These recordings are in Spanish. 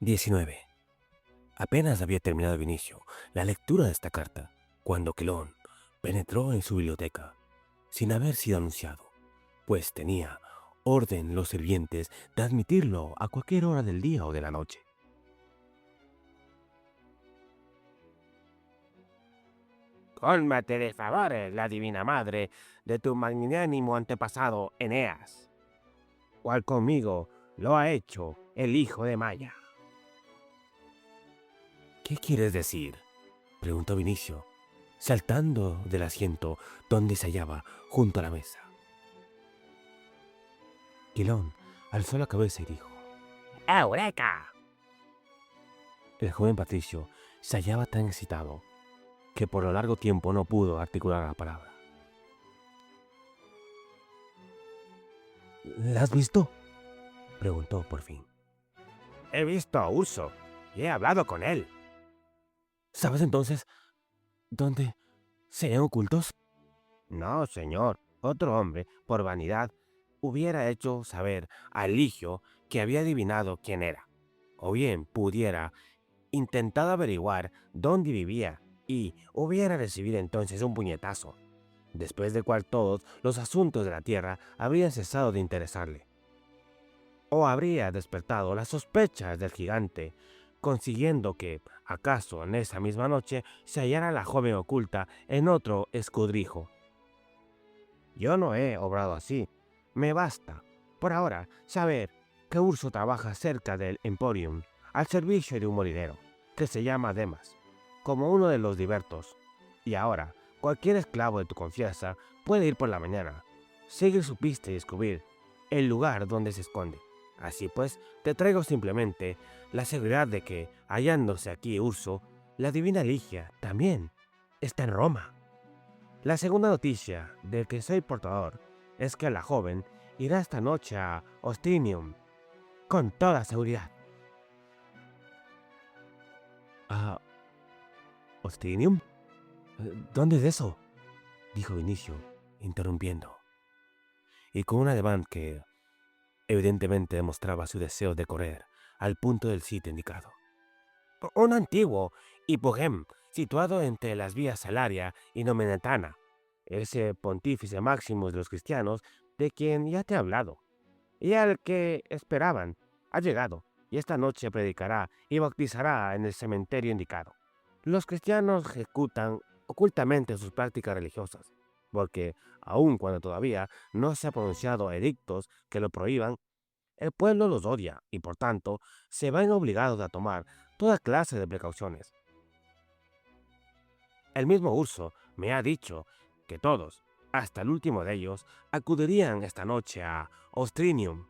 19. Apenas había terminado Vinicio la lectura de esta carta, cuando Quilón penetró en su biblioteca, sin haber sido anunciado, pues tenía orden los sirvientes de admitirlo a cualquier hora del día o de la noche. Cólmate de favores, la divina madre de tu magnánimo antepasado Eneas, cual conmigo lo ha hecho el hijo de Maya. ¿Qué quieres decir?, preguntó Vinicio, saltando del asiento donde se hallaba junto a la mesa. Quilón alzó la cabeza y dijo: ¡Eureka! El joven patricio se hallaba tan excitado que por lo largo tiempo no pudo articular la palabra. ¿La has visto?, preguntó por fin. He visto a Urso y he hablado con él. ¿Sabes entonces dónde se hallan ocultos? No, señor, otro hombre, por vanidad, hubiera hecho saber a Eligio que había adivinado quién era, o bien pudiera intentado averiguar dónde vivía y hubiera recibido entonces un puñetazo, después del cual todos los asuntos de la tierra habrían cesado de interesarle. O habría despertado las sospechas del gigante, consiguiendo que, acaso en esa misma noche, se hallara la joven oculta en otro escudrijo. Yo no he obrado así. Me basta, por ahora, saber que Urso trabaja cerca del Emporium, al servicio de un molinero, que se llama Demas, como uno de los libertos. Y ahora, cualquier esclavo de tu confianza puede ir por la mañana, seguir su pista y descubrir el lugar donde se esconde. Así pues, te traigo simplemente la seguridad de que, hallándose aquí Urso, la divina Ligia también está en Roma. La segunda noticia de que soy portador es que la joven irá esta noche a Ostinium, con toda seguridad. ¿A Ostinium? ¿Dónde es eso?, dijo Vinicio, interrumpiendo, y con un ademán que evidentemente demostraba su deseo de correr al punto del sitio indicado. Un antiguo hipogem situado entre las vías Salaria y Nomenetana, ese pontífice máximo de los cristianos de quien ya te he hablado, y al que esperaban, ha llegado, y esta noche predicará y bautizará en el cementerio indicado. Los cristianos ejecutan ocultamente sus prácticas religiosas, porque, aun cuando todavía no se ha pronunciado edictos que lo prohíban, el pueblo los odia y por tanto se ven obligados a tomar toda clase de precauciones. El mismo Urso me ha dicho que todos, hasta el último de ellos, acudirían esta noche a Ostrinium,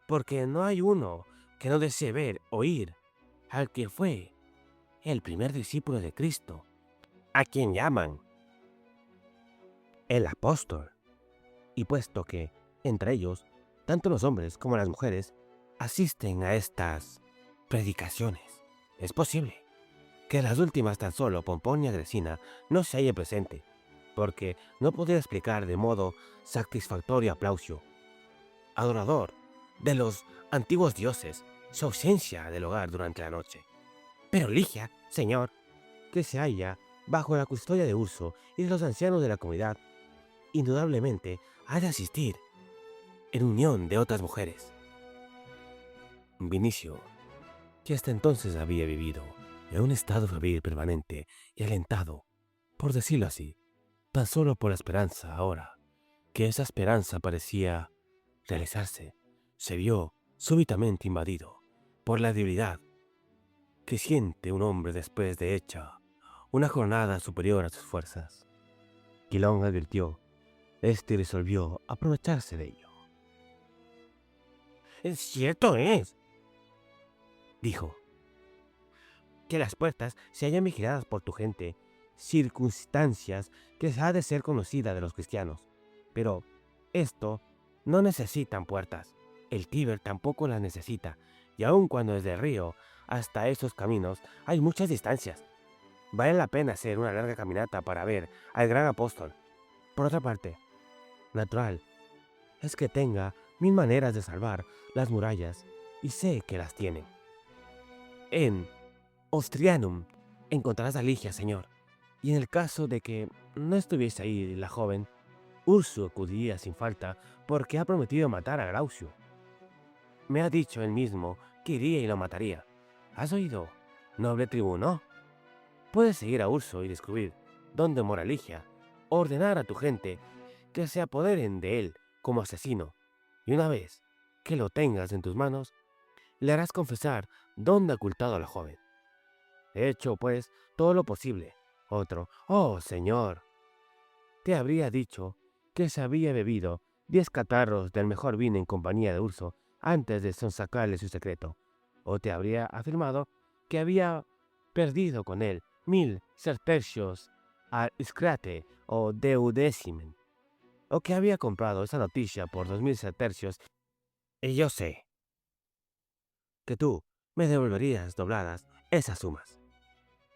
porque no hay uno que no desee ver, oír, al que fue el primer discípulo de Cristo, a quien llaman el apóstol. Y puesto que, entre ellos, tanto los hombres como las mujeres asisten a estas predicaciones, es posible que las últimas tan solo Pomponia Gresina no se halle presente, porque no podría explicar de modo satisfactorio a Plaucio, adorador de los antiguos dioses, su ausencia del hogar durante la noche. Pero Ligia, señor, que se halla bajo la custodia de Urso y de los ancianos de la comunidad, indudablemente ha de asistir en unión de otras mujeres. Vinicio, que hasta entonces había vivido en un estado febril permanente y alentado, por decirlo así, tan solo por la esperanza, ahora que esa esperanza parecía realizarse, se vio súbitamente invadido por la debilidad que siente un hombre después de hecha una jornada superior a sus fuerzas. Quilón advirtió, este resolvió aprovecharse de ello. Cierto es, Dijo: que las puertas se hallan vigiladas por tu gente, circunstancias que ha de ser conocida de los cristianos. Pero esto no necesitan puertas. El Tíber tampoco las necesita, y aun cuando desde el río hasta esos caminos hay muchas distancias, vale la pena hacer una larga caminata para ver al gran apóstol. Por otra parte, natural es que tenga mil maneras de salvar las murallas, y sé que las tienen. En Ostrianum encontrarás a Ligia, señor. Y en el caso de que no estuviese ahí la joven, Urso acudiría sin falta porque ha prometido matar a Graucio. Me ha dicho él mismo que iría y lo mataría. ¿Has oído, noble tribuno? Puedes seguir a Urso y descubrir dónde mora Ligia, ordenar a tu gente que se apoderen de él como asesino, y una vez que lo tengas en tus manos, le harás confesar dónde ha ocultado a la joven. He hecho, pues, todo lo posible. Otro, oh, señor, te habría dicho que se había bebido 10 catarros del mejor vino en compañía de Urso antes de sonsacarle su secreto, o te habría afirmado que había perdido con él 1000 sestercios al Scrate o Deudecimen, o que había comprado esa noticia por 2000 sestercios, y yo sé que tú me devolverías dobladas esas sumas.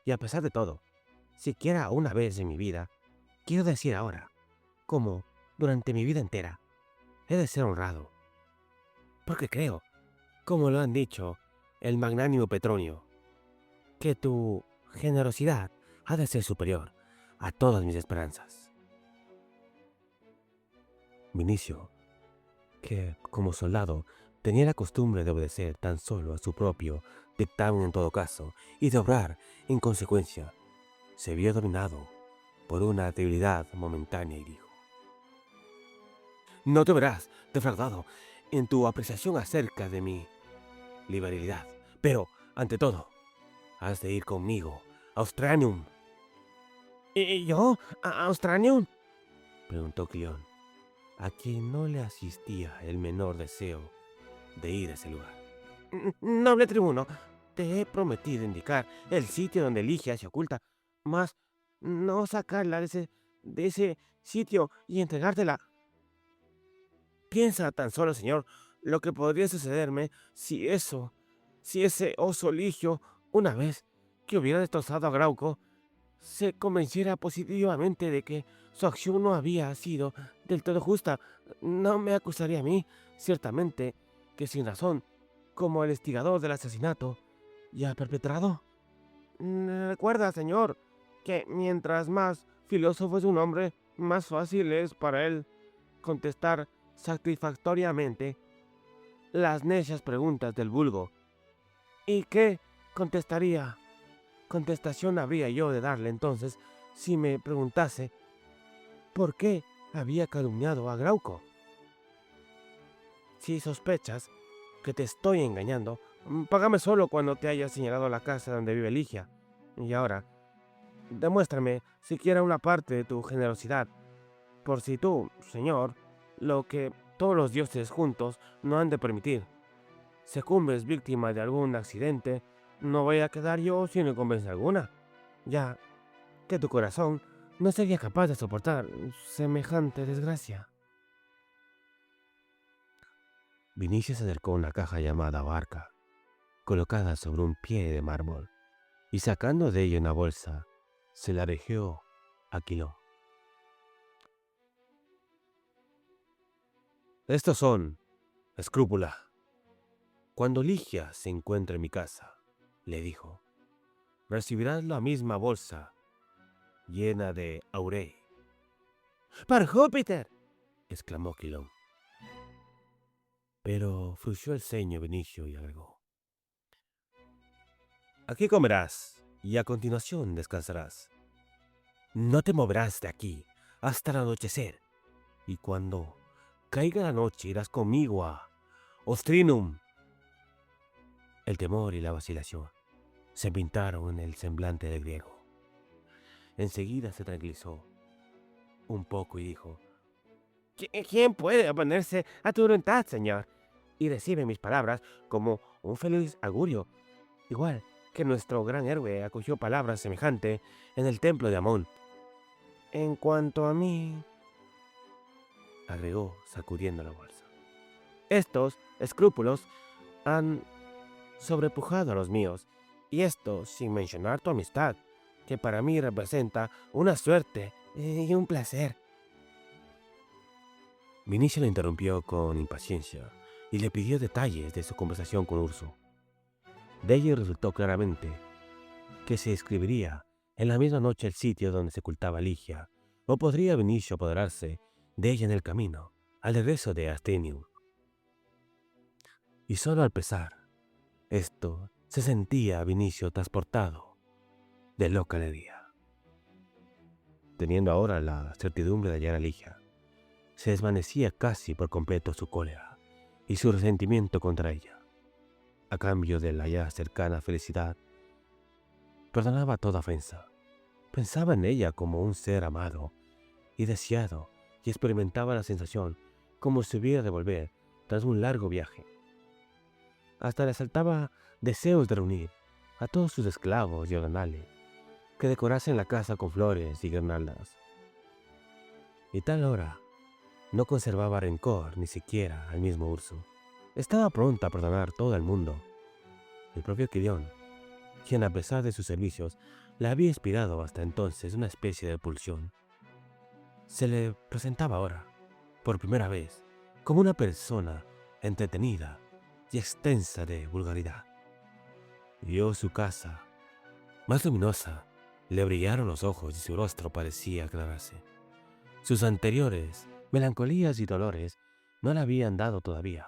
Y a pesar de todo, siquiera una vez en mi vida, quiero decir ahora, como durante mi vida entera, he de ser honrado, porque creo, como lo han dicho el magnánimo Petronio, que tu generosidad ha de ser superior a todas mis esperanzas. Vinicio, que como soldado tenía la costumbre de obedecer tan solo a su propio dictamen en todo caso y de obrar en consecuencia, se vio dominado por una debilidad momentánea y dijo: no te verás defraudado en tu apreciación acerca de mi liberalidad, pero, ante todo, has de ir conmigo a Austranium. ¿Y yo? ¿A Austranium? Preguntó Cleón, a quien no le asistía el menor deseo de ir a ese lugar. Noble tribuno, te he prometido indicar el sitio donde Ligia se oculta, mas no sacarla de ese sitio y entregártela. Piensa tan solo, señor, lo que podría sucederme si ese oso Ligio, una vez que hubiera destrozado a Grauco, se convenciera positivamente de que su acción no había sido del todo justa. No me acusaría a mí, ciertamente, que sin razón, como el instigador del asesinato ya perpetrado. Recuerda, señor, que mientras más filósofo es un hombre, más fácil es para él contestar satisfactoriamente las necias preguntas del vulgo. ¿Y qué contestación habría yo de darle entonces si me preguntase por qué había calumniado a Grauco? Si sospechas que te estoy engañando, págame solo cuando te haya señalado la casa donde vive Ligia. Y ahora, demuéstrame siquiera una parte de tu generosidad, por si tú, señor, lo que todos los dioses juntos no han de permitir, sucumbes víctima de algún accidente, no voy a quedar yo sin recompensa alguna, ya que tu corazón no sería capaz de soportar semejante desgracia. Vinicio se acercó a una caja llamada barca, colocada sobre un pie de mármol, y sacando de ella una bolsa, se la dejó a Quilón. Estos son escrúpula. Cuando Ligia se encuentre en mi casa, le dijo, recibirás la misma bolsa llena de aurei. ¡Por Júpiter!, exclamó Quilón. Pero frunció el ceño Vinicio y agregó, aquí comerás y a continuación descansarás. No te moverás de aquí hasta el anochecer, y cuando caiga la noche irás conmigo a Ostrinum. El temor y la vacilación se pintaron en el semblante del griego. Enseguida se tranquilizó un poco y dijo, ¿quién puede oponerse a tu voluntad, señor? Y recibe mis palabras como un feliz augurio, igual que nuestro gran héroe acogió palabras semejantes en el templo de Amón. En cuanto a mí, agregó sacudiendo la bolsa, estos escrúpulos han sobrepujado a los míos, y esto sin mencionar tu amistad, que para mí representa una suerte y un placer. Vinicio lo interrumpió con impaciencia y le pidió detalles de su conversación con Urso. De ello resultó claramente que se escribiría en la misma noche el sitio donde se ocultaba Ligia, o podría Vinicio apoderarse de ella en el camino, al regreso de Astenium. Y solo al pesar esto, se sentía Vinicio transportado de loca alegría. Teniendo ahora la certidumbre de hallar a Ligia, se desvanecía casi por completo su cólera y su resentimiento contra ella. A cambio de la ya cercana felicidad, perdonaba toda ofensa. Pensaba en ella como un ser amado y deseado y experimentaba la sensación como si hubiera de volver tras un largo viaje. Hasta le asaltaba deseos de reunir a todos sus esclavos y ordenarle que decorasen la casa con flores y guirnaldas. Y tal hora no conservaba rencor ni siquiera al mismo Urso. Estaba pronta a perdonar todo el mundo. El propio Quilión, quien a pesar de sus servicios le había inspirado hasta entonces una especie de pulsión, se le presentaba ahora, por primera vez, como una persona entretenida y extensa de vulgaridad. Vio su casa más luminosa, le brillaron los ojos y su rostro parecía aclararse. Sus anteriores melancolías y dolores no le habían dado todavía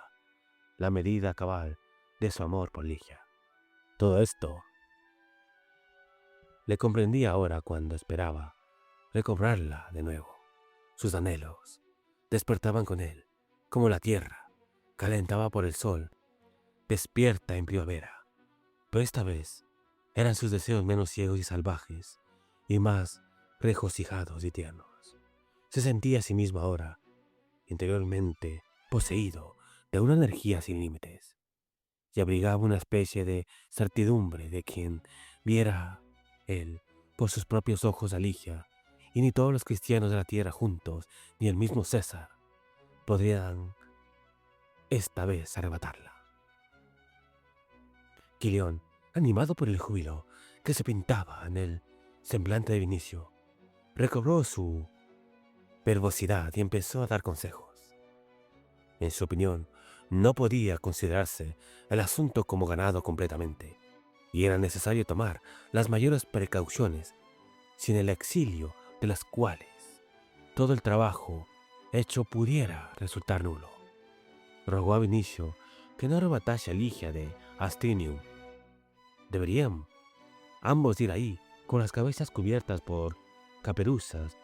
la medida cabal de su amor por Ligia. Todo esto le comprendía ahora cuando esperaba recobrarla de nuevo. Sus anhelos despertaban con él, como la tierra calentaba por el sol, despierta en primavera. Pero esta vez eran sus deseos menos ciegos y salvajes, y más regocijados y tiernos. Se sentía a sí mismo ahora, interiormente poseído de una energía sin límites, y abrigaba una especie de certidumbre de quien viera él por sus propios ojos a Ligia, y ni todos los cristianos de la tierra juntos, ni el mismo César, podrían esta vez arrebatarla. Quilión, animado por el júbilo que se pintaba en el semblante de Vinicio, recobró su verbosidad y empezó a dar consejos. En su opinión, no podía considerarse el asunto como ganado completamente, y era necesario tomar las mayores precauciones, sin el exilio de las cuales todo el trabajo hecho pudiera resultar nulo. Rogó a Vinicio que no arrebatase a Ligia de Astenium. Deberían ambos ir ahí, con las cabezas cubiertas por caperuzas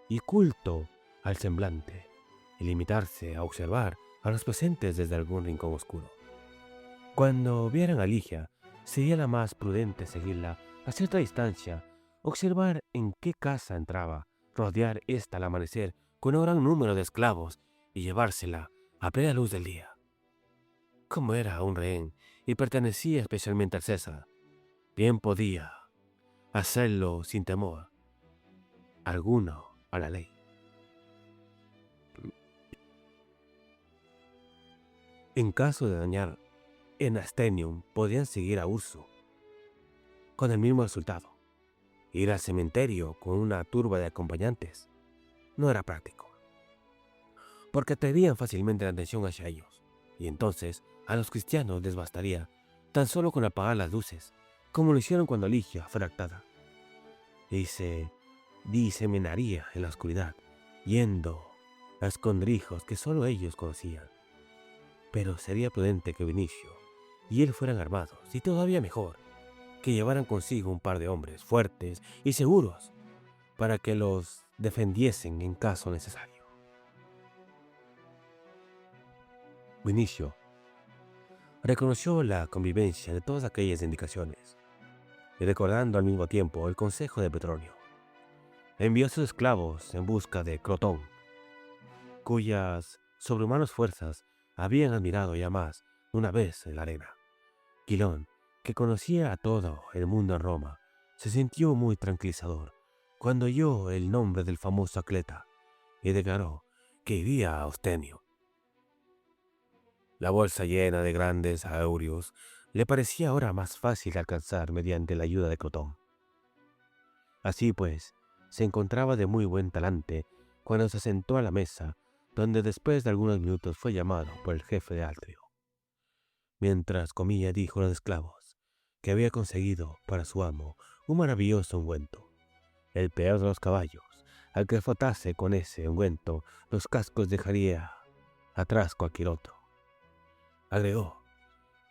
y culto al semblante, y limitarse a observar a los presentes desde algún rincón oscuro. Cuando vieran a Ligia, sería la más prudente seguirla a cierta distancia, observar en qué casa entraba, rodear ésta al amanecer con un gran número de esclavos y llevársela a plena luz del día. Como era un rehén y pertenecía especialmente al César, bien podía hacerlo sin temor alguno a la ley. En caso de dañar en Astenium, podían seguir a Urso, con el mismo resultado. Ir al cementerio con una turba de acompañantes no era práctico, porque atraerían fácilmente la atención hacia ellos, y entonces a los cristianos les bastaría tan solo con apagar las luces, como lo hicieron cuando Ligia fue raptada, y se diseminaría en la oscuridad, yendo a escondrijos que solo ellos conocían. Pero sería prudente que Vinicio y él fueran armados, y todavía mejor, que llevaran consigo un par de hombres fuertes y seguros para que los defendiesen en caso necesario. Vinicio reconoció la convivencia de todas aquellas indicaciones, y recordando al mismo tiempo el consejo de Petronio, envió a sus esclavos en busca de Crotón, cuyas sobrehumanas fuerzas habían admirado ya más una vez en la arena. Quilón, que conocía a todo el mundo en Roma, se sintió muy tranquilizador cuando oyó el nombre del famoso atleta y declaró que iría a Ostenio. La bolsa llena de grandes aurios le parecía ahora más fácil de alcanzar mediante la ayuda de Crotón. Así pues, se encontraba de muy buen talante cuando se sentó a la mesa, donde después de algunos minutos fue llamado por el jefe de Altrio. Mientras comía, dijo a los esclavos que había conseguido para su amo un maravilloso ungüento, el peor de los caballos. Al que frotase con ese ungüento los cascos dejaría atrás cualquier otro. Agregó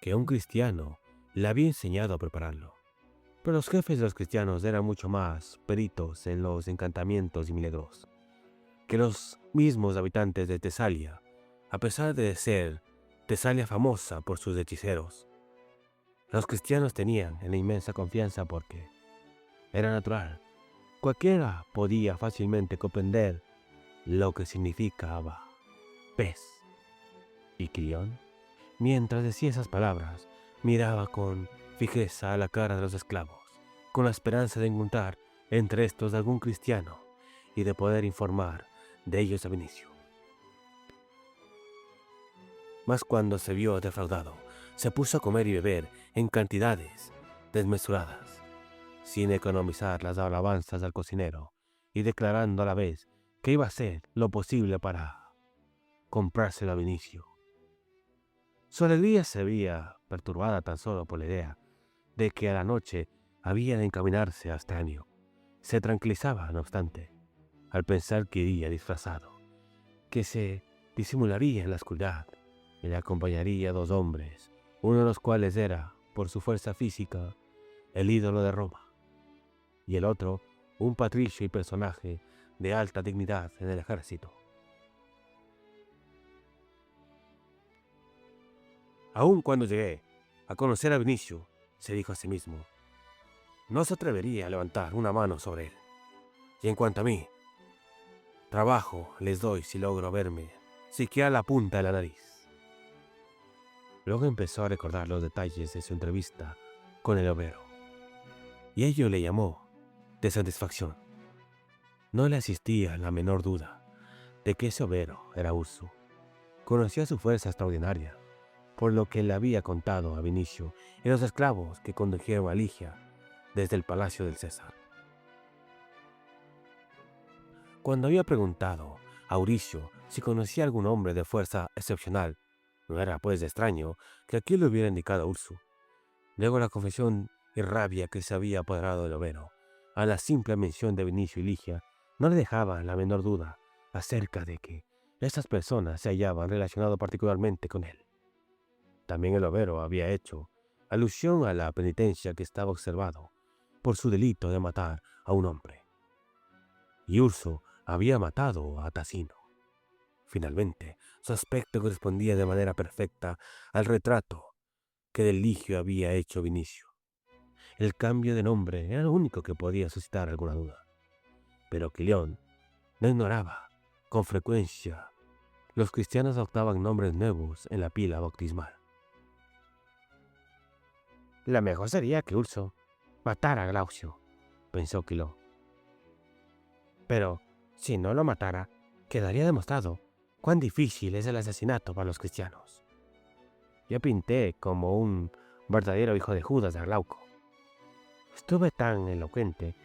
que un cristiano le había enseñado a prepararlo, pero los jefes de los cristianos eran mucho más peritos en los encantamientos y milagros que los mismos habitantes de Tesalia, a pesar de ser Tesalia famosa por sus hechiceros. Los cristianos tenían en la inmensa confianza porque era natural. Cualquiera podía fácilmente comprender lo que significaba pez. Y Quilión, mientras decía esas palabras, miraba con fijeza a la cara de los esclavos, con la esperanza de encontrar entre estos algún cristiano y de poder informar de ellos a Vinicio. Mas cuando se vio defraudado, se puso a comer y beber en cantidades desmesuradas, sin economizar las alabanzas al cocinero y declarando a la vez que iba a hacer lo posible para comprárselo a Vinicio. Su alegría se veía perturbada tan solo por la idea de que a la noche había de encaminarse a Astranio. Se tranquilizaba, no obstante, al pensar que iría disfrazado, que se disimularía en la oscuridad y le acompañaría 2 hombres, uno de los cuales era, por su fuerza física, el ídolo de Roma, y el otro, un patricio y personaje de alta dignidad en el ejército. Aun cuando llegué a conocer a Vinicio, se dijo a sí mismo, no se atrevería a levantar una mano sobre él. Y en cuanto a mí, trabajo les doy si logro verme siquiera la punta de la nariz. Luego empezó a recordar los detalles de su entrevista con el obrero, y ello le llamó de satisfacción. No le asistía la menor duda de que ese obrero era Urso. Conocía su fuerza extraordinaria, por lo que le había contado a Vinicio y los esclavos que condujeron a Ligia desde el palacio del César. Cuando había preguntado a Euricio si conocía algún hombre de fuerza excepcional, no era pues de extraño que aquí le hubiera indicado a Urso. Luego la confesión y rabia que se había apoderado del obrero, a la simple mención de Vinicio y Ligia, no le dejaban la menor duda acerca de que estas personas se hallaban relacionadas particularmente con él. También el obrero había hecho alusión a la penitencia que estaba observado por su delito de matar a un hombre. Y Urso había matado a Tasino. Finalmente, su aspecto correspondía de manera perfecta al retrato que del Ligio había hecho Vinicio. El cambio de nombre era lo único que podía suscitar alguna duda. Pero Quilión no ignoraba. Con frecuencia, los cristianos adoptaban nombres nuevos en la pila bautismal. Lo mejor sería que Urso matara a Glaucio, pensó Quilón. Pero si no lo matara, quedaría demostrado cuán difícil es el asesinato para los cristianos. Yo pinté como un verdadero hijo de Judas de Glauco. Estuve tan elocuente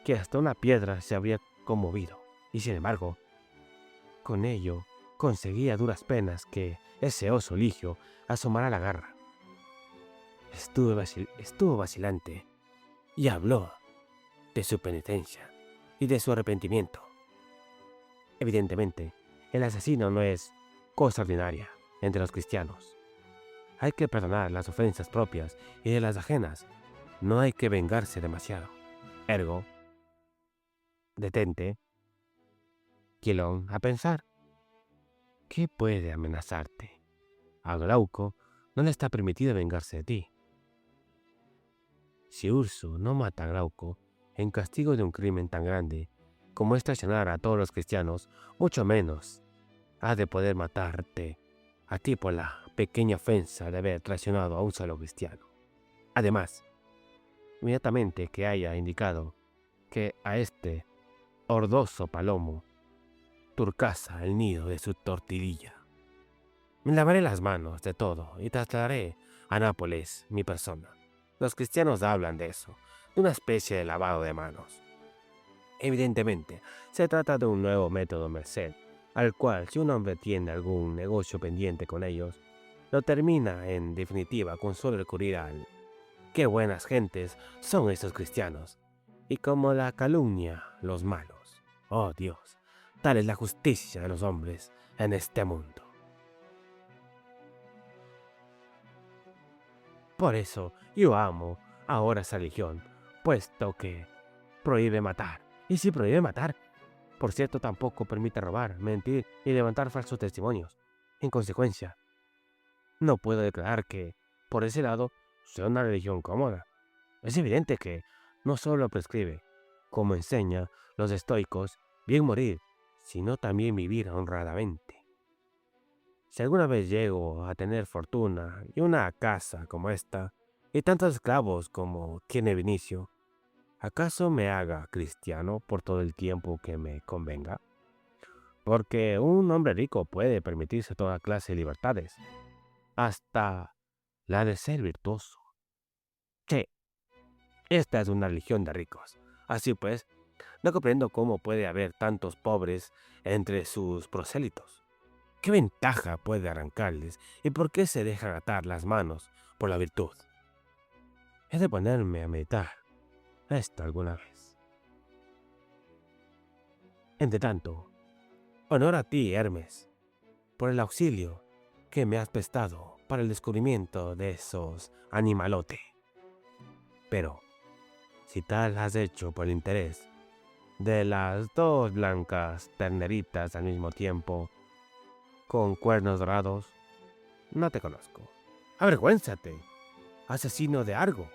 que hasta una piedra se habría conmovido, y sin embargo, con ello conseguí a duras penas que ese oso Ligio asomara la garra. Estuvo vacilante y habló de su penitencia y de su arrepentimiento. Evidentemente, el asesino no es cosa ordinaria entre los cristianos. Hay que perdonar las ofensas propias y de las ajenas. No hay que vengarse demasiado. Ergo, detente, Quilón, a pensar. ¿Qué puede amenazarte? A Glauco no le está permitido vengarse de ti. Si Urso no mata a Glauco en castigo de un crimen tan grande como es traicionar a todos los cristianos, mucho menos ha de poder matarte a ti por la pequeña ofensa de haber traicionado a un solo cristiano. Además, inmediatamente que haya indicado que a este hordoso palomo turcasa el nido de su tortilla, me lavaré las manos de todo y trasladaré a Nápoles mi persona. Los cristianos hablan de eso, de una especie de lavado de manos. Evidentemente, se trata de un nuevo método merced, al cual si un hombre tiene algún negocio pendiente con ellos, lo termina en definitiva con solo recurrir al qué buenas gentes son estos cristianos, y como la calumnia los malos. Oh Dios, tal es la justicia de los hombres en este mundo. Por eso yo amo ahora esa religión, puesto que prohíbe matar. Y si prohíbe matar, por cierto, tampoco permite robar, mentir y levantar falsos testimonios. En consecuencia, no puedo declarar que, por ese lado, sea una religión cómoda. Es evidente que no solo prescribe, como enseña los estoicos, bien morir, sino también vivir honradamente. Si alguna vez llego a tener fortuna y una casa como esta, y tantos esclavos como tiene Vinicio, ¿acaso me haga cristiano por todo el tiempo que me convenga? Porque un hombre rico puede permitirse toda clase de libertades, hasta la de ser virtuoso. Sí, esta es una religión de ricos. Así pues, no comprendo cómo puede haber tantos pobres entre sus prosélitos. ¿Qué ventaja puede arrancarles y por qué se dejan atar las manos por la virtud? He de ponerme a meditar esto alguna vez. Entre tanto, honor a ti, Hermes, por el auxilio que me has prestado para el descubrimiento de esos animalote. Pero, si tal has hecho por el interés de las dos blancas terneritas al mismo tiempo, con cuernos dorados, no te conozco. Avergüénzate, asesino de Argo.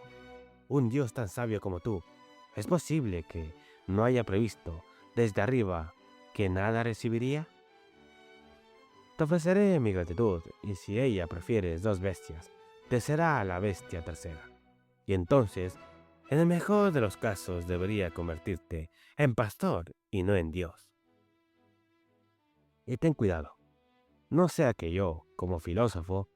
Un dios tan sabio como tú, ¿es posible que no haya previsto desde arriba que nada recibiría? Te ofreceré mi gratitud, y si ella prefieres 2 bestias, te será la bestia tercera. Y entonces, en el mejor de los casos, debería convertirte en pastor y no en dios. Y ten cuidado, no sea que yo, como filósofo,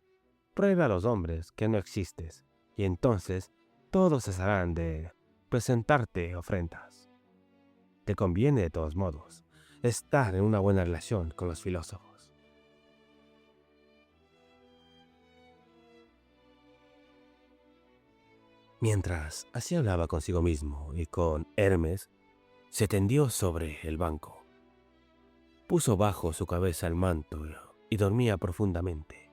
pruebe a los hombres que no existes, y entonces todos cesarán de presentarte ofrendas. Te conviene, de todos modos, estar en una buena relación con los filósofos. Mientras así hablaba consigo mismo y con Hermes, se tendió sobre el banco. Puso bajo su cabeza el manto y dormía profundamente,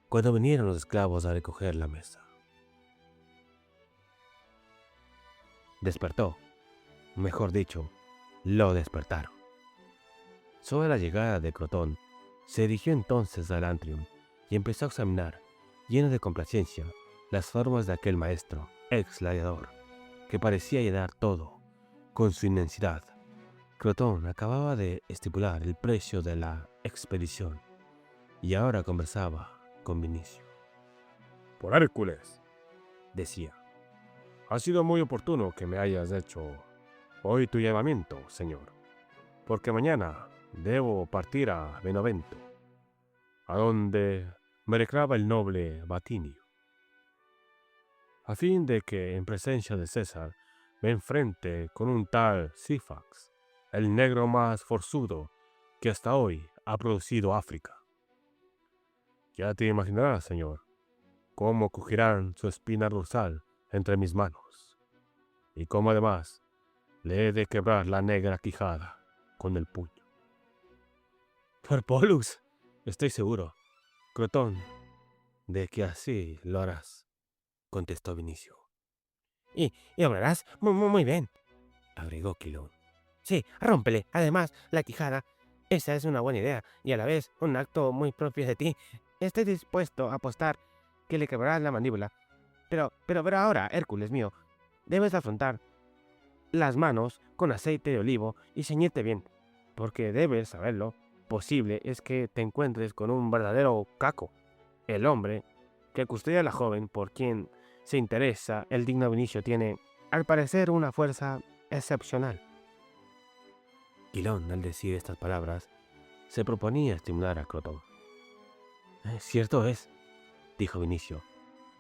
cuando vinieron los esclavos a recoger la mesa. Despertó, mejor dicho, lo despertaron. Sobre la llegada de Crotón, se dirigió entonces al antrium y empezó a examinar, lleno de complacencia, las formas de aquel maestro, ex gladiador, que parecía llenar todo con su inmensidad. Crotón acababa de estipular el precio de la expedición y ahora conversaba con Vinicio. Por Hércules, Decía: ha sido muy oportuno que me hayas hecho hoy tu llamamiento, señor, porque mañana debo partir a Benevento, a donde me reclama el noble Batinio, a fin de que en presencia de César me enfrente con un tal Sifax, el negro más forzudo que hasta hoy ha producido África. Ya te imaginarás, señor, cómo crujirán su espina dorsal entre mis manos, y cómo además le he de quebrar la negra quijada con el puño. Por Polus, estoy seguro, Crotón, de que así lo harás, contestó Vinicio. Y obrarás muy bien, agregó Quilón. Sí, rómpele, además, la quijada. Esa es una buena idea, y a la vez un acto muy propio de ti. Estoy dispuesto a apostar que le quebrarás la mandíbula. Pero ahora, Hércules mío, debes afrontar las manos con aceite de olivo y ceñirte bien, porque debes saberlo. Posible es que te encuentres con un verdadero caco, el hombre que custodia a la joven por quien se interesa. El digno Vinicio tiene, al parecer, una fuerza excepcional. Quilón, al decir estas palabras, se proponía estimular a Crotón. Cierto es, dijo Vinicio.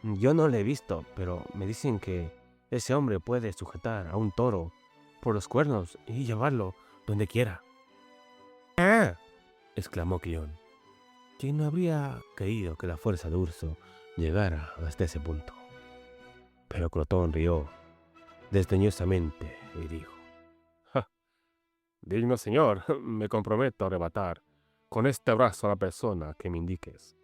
Yo no le he visto, pero me dicen que ese hombre puede sujetar a un toro por los cuernos y llevarlo donde quiera. ¡Ah! Exclamó Quilón, quien no habría creído que la fuerza de Urso llegara hasta ese punto. Pero Crotón rió desdeñosamente y dijo: «Ja, digno señor, me comprometo a arrebatar con este brazo a la persona que me indiques,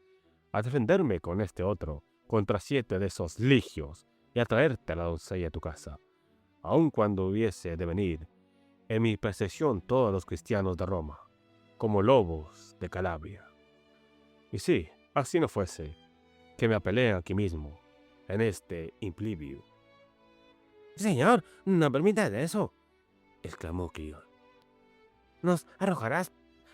a defenderme con este otro contra 7 de esos ligios y a traerte a la doncella a tu casa, aun cuando hubiese de venir en mi percepción todos los cristianos de Roma, como lobos de Calabria. Y sí, así no fuese, que me apeleen aquí mismo, en este implibio». Señor, no permitas eso. exclamó Cleon. Nos arrojarás,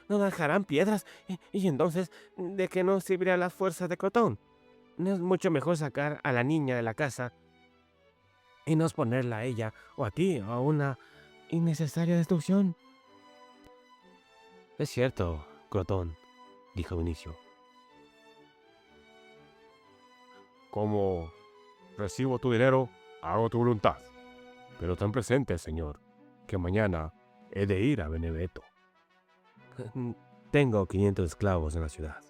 nos dejarán piedras, y entonces, ¿de qué nos servirán las fuerzas de Crotón? ¿No es mucho mejor sacar a la niña de la casa y nos ponerla a ella o a ti a una innecesaria destrucción? «Es cierto, Crotón», dijo Vinicio. «Como recibo tu dinero, hago tu voluntad. Pero ten presente, señor, que mañana he de ir a Beneveto». «Tengo 500 esclavos en la ciudad»,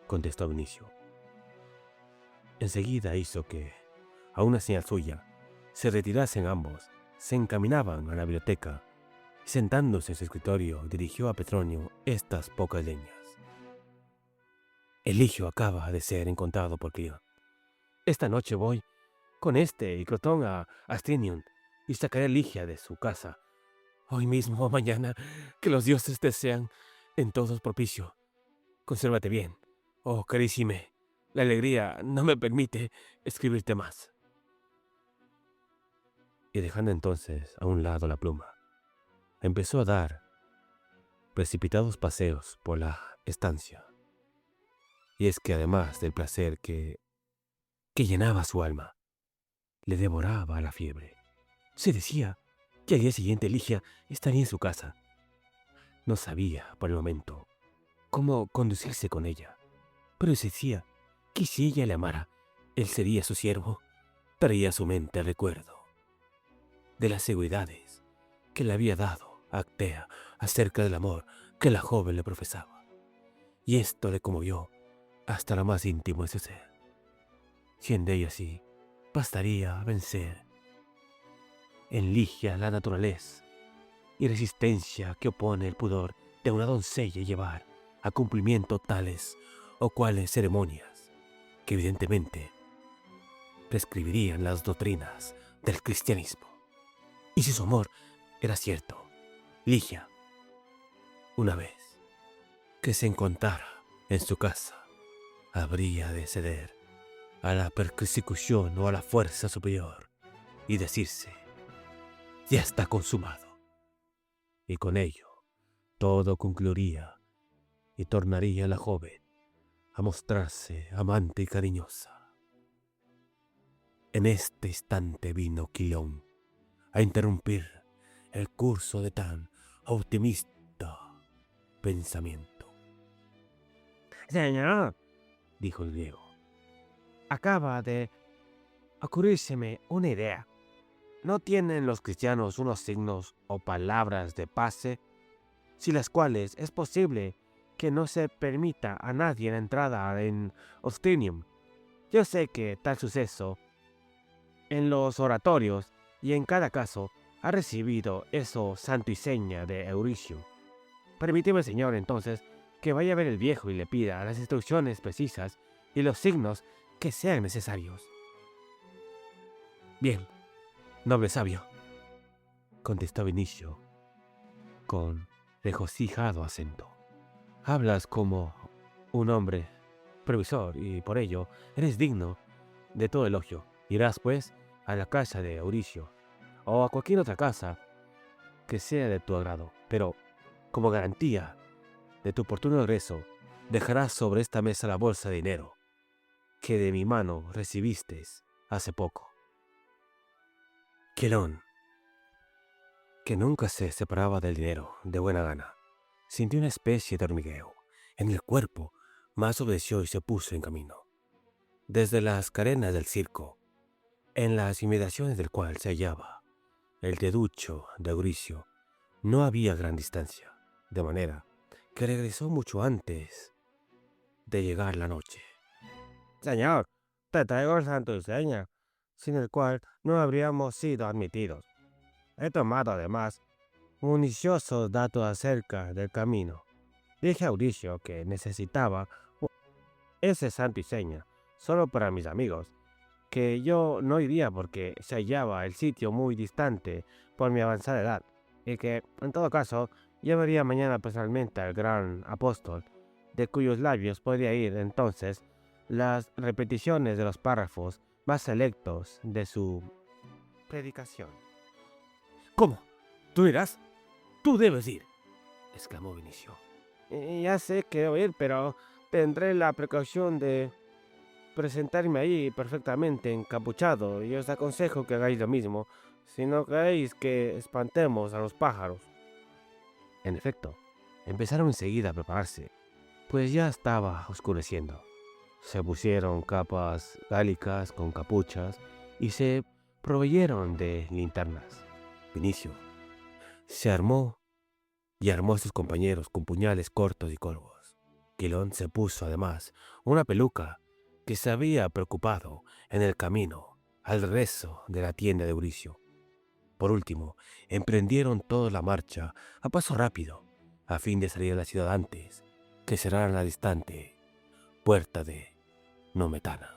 contestó Vinicio. Enseguida hizo que, a una señal suya, se retirasen ambos. Se encaminaban a la biblioteca y, sentándose en su escritorio, dirigió a Petronio estas pocas líneas: «Eligio acaba de ser encontrado por Cleon. Esta noche voy con este y Crotón a Astrinium y sacaré a Ligia de su casa. Hoy mismo o mañana, que los dioses te sean en todos propicio. Consérvate bien, oh carísime. La alegría no me permite escribirte más». Y dejando entonces a un lado la pluma, empezó a dar precipitados paseos por la estancia. Y es que además del placer que llenaba su alma, le devoraba la fiebre. Se decía que al día siguiente Ligia estaría en su casa. No sabía, por el momento, cómo conducirse con ella, pero se decía que si ella le amara, él sería su siervo. Traía a su mente el recuerdo de las seguridades que le había dado Actea acerca del amor que la joven le profesaba, y esto le conmovió hasta lo más íntimo de su ser. Siendo ella así, bastaría vencer en Ligia la naturaleza y resistencia que opone el pudor de una doncella y llevar a cumplimiento tales o cuales ceremonias que evidentemente prescribirían las doctrinas del cristianismo. Y si su amor era cierto, Ligia, una vez que se encontrara en su casa, habría de ceder a la persecución o a la fuerza superior y decirse: «Ya está consumado». Y con ello todo concluiría y tornaría la joven a mostrarse amante y cariñosa. En este instante vino Quilón a interrumpir el curso de tan optimista pensamiento. Señor, Dijo el griego. acaba de ocurrírseme una idea. ¿No tienen los cristianos unos signos o palabras de pase, sin las cuales es posible que no se permita a nadie la entrada en Ostrinium? Yo sé que tal suceso en los oratorios y en cada caso ha recibido eso santo y seña de Euricio. Permíteme, señor, entonces, que vaya a ver el viejo y le pida las instrucciones precisas y los signos que sean necesarios. «Bien, noble sabio», contestó Vinicio con regocijado acento. «Hablas como un hombre previsor y por ello eres digno de todo elogio. Irás, pues, a la casa de Euricio o a cualquier otra casa que sea de tu agrado, pero como garantía de tu oportuno regreso, dejarás sobre esta mesa la bolsa de dinero que de mi mano recibiste hace poco». Quilón, que nunca se separaba del dinero de buena gana, sintió una especie de hormigueo en el cuerpo, mas obedeció y se puso en camino. Desde las carenas del circo, en las inmediaciones del cual se hallaba el teducho de Euricio, no había gran distancia, de manera que regresó mucho antes de llegar la noche. Señor, te traigo el santo y seña. sin el cual no habríamos sido admitidos. He tomado además minuciosos datos acerca del camino. Dije a Mauricio que necesitaba ese santo y seña solo para mis amigos, que yo no iría porque se hallaba el sitio muy distante por mi avanzada edad, y que, en todo caso, yo vería mañana personalmente al gran apóstol, de cuyos labios podría ir entonces las repeticiones de los párrafos más selectos de su predicación. ¿Cómo? ¿Tú irás? Tú debes ir, exclamó Vinicio. Ya sé que debo ir, pero tendré la precaución de presentarme ahí perfectamente encapuchado, y os aconsejo que hagáis lo mismo, si no queréis que espantemos a los pájaros. En efecto, empezaron enseguida a prepararse, pues ya estaba oscureciendo. Se pusieron capas gálicas con capuchas y se proveyeron de linternas. Vinicio se armó y armó a sus compañeros con puñales cortos y corvos. Quilón se puso además una peluca que se había preocupado en el camino al rezo de la tienda de Mauricio. Por último, emprendieron toda la marcha a paso rápido, a fin de salir a la ciudad antes que cerraran la distante puerta de Nometana.